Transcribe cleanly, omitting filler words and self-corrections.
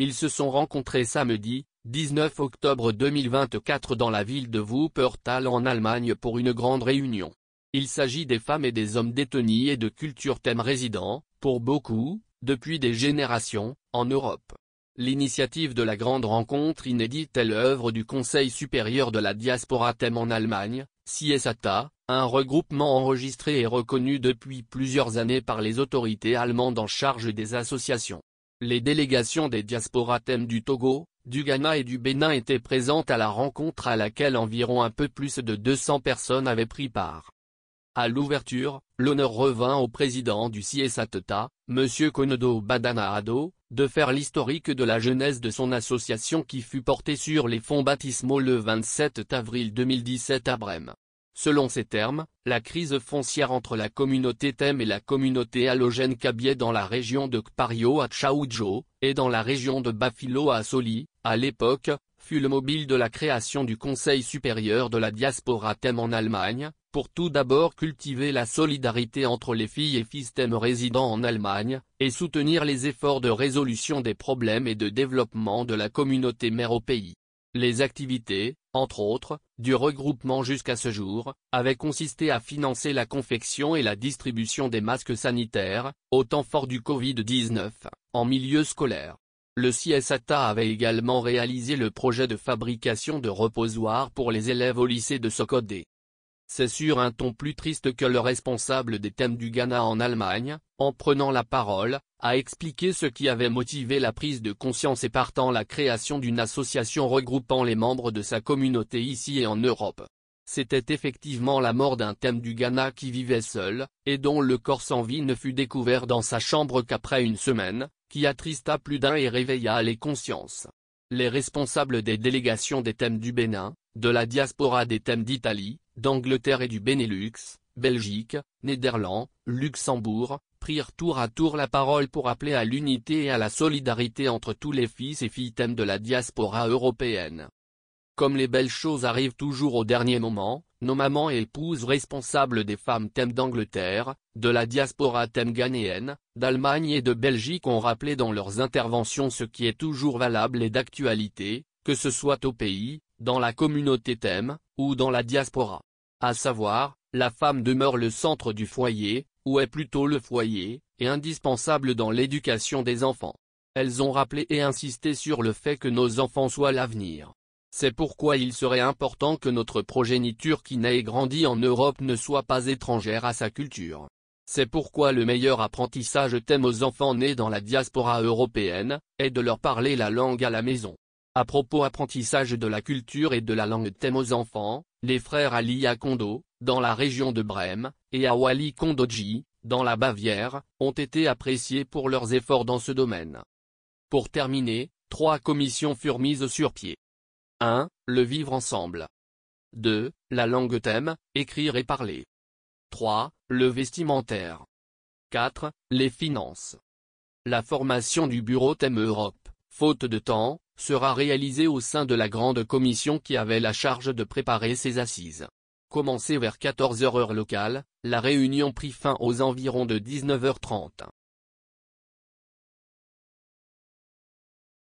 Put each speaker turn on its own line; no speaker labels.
Ils se sont rencontrés samedi, 19 octobre 2024 dans la ville de Wuppertal en Allemagne pour une grande réunion. Il s'agit des femmes et des hommes détenus et de culture thème résidents, pour beaucoup, depuis des générations, en Europe. L'initiative de la grande rencontre inédite est l'œuvre du Conseil supérieur de la diaspora thème en Allemagne, CSATA, un regroupement enregistré et reconnu depuis plusieurs années par les autorités allemandes en charge des associations. Les délégations des diasporas thèmes du Togo, du Ghana et du Bénin étaient présentes à la rencontre à laquelle environ un peu plus de 200 personnes avaient pris part. À l'ouverture, l'honneur revint au président du CSATA, M. Konodo Badana-Ado, de faire l'historique de la genèse de son association qui fut portée sur les fonds baptismaux le 27 avril 2017 à Brême. Selon ces termes, la crise foncière entre la communauté thème et la communauté allogène Kabyè dans la région de Kpario à Tchaoudjo, et dans la région de Bafilo à Soli, à l'époque, fut le mobile de la création du Conseil supérieur de la diaspora thème en Allemagne, pour tout d'abord cultiver la solidarité entre les filles et fils thème résidant en Allemagne, et soutenir les efforts de résolution des problèmes et de développement de la communauté mère au pays. Les activités, entre autres, du regroupement jusqu'à ce jour, avaient consisté à financer la confection et la distribution des masques sanitaires, au temps fort du Covid-19, en milieu scolaire. Le CSATA avait également réalisé le projet de fabrication de reposoirs pour les élèves au lycée de Sokodé. C'est sur un ton plus triste que le responsable des thèmes du Ghana en Allemagne, en prenant la parole, a expliqué ce qui avait motivé la prise de conscience et partant la création d'une association regroupant les membres de sa communauté ici et en Europe. C'était effectivement la mort d'un thème du Ghana qui vivait seul, et dont le corps sans vie ne fut découvert dans sa chambre qu'après une semaine, qui attrista plus d'un et réveilla les consciences. Les responsables des délégations des thèmes du Bénin, de la diaspora des thèmes d'Italie, d'Angleterre et du Benelux, Belgique, Néderlands, Luxembourg, prirent tour à tour la parole pour appeler à l'unité et à la solidarité entre tous les fils et filles thèmes de la diaspora européenne. Comme les belles choses arrivent toujours au dernier moment, nos mamans et épouses responsables des femmes thèmes d'Angleterre, de la diaspora thème ghanéenne, d'Allemagne et de Belgique ont rappelé dans leurs interventions ce qui est toujours valable et d'actualité, que ce soit au pays, dans la communauté thème, ou dans la diaspora. À savoir, la femme demeure le centre du foyer, ou est plutôt le foyer, et indispensable dans l'éducation des enfants. Elles ont rappelé et insisté sur le fait que nos enfants soient l'avenir. C'est pourquoi il serait important que notre progéniture qui naît et grandit en Europe ne soit pas étrangère à sa culture. C'est pourquoi le meilleur apprentissage thème aux enfants nés dans la diaspora européenne, est de leur parler la langue à la maison. À propos apprentissage de la culture et de la langue thème aux enfants, les frères Ali Kondo, dans la région de Brême, et Awali Kondoji, dans la Bavière, ont été appréciés pour leurs efforts dans ce domaine. Pour terminer, 3 commissions furent mises sur pied. 1. Le vivre ensemble. 2. La langue thème, écrire et parler. 3. Le vestimentaire. 4. Les finances. La formation du bureau thème Europe, faute de temps, sera réalisée au sein de la grande commission qui avait la charge de préparer ces assises. Commencée vers 14h heure locale, la réunion prit fin aux environs de 19h30.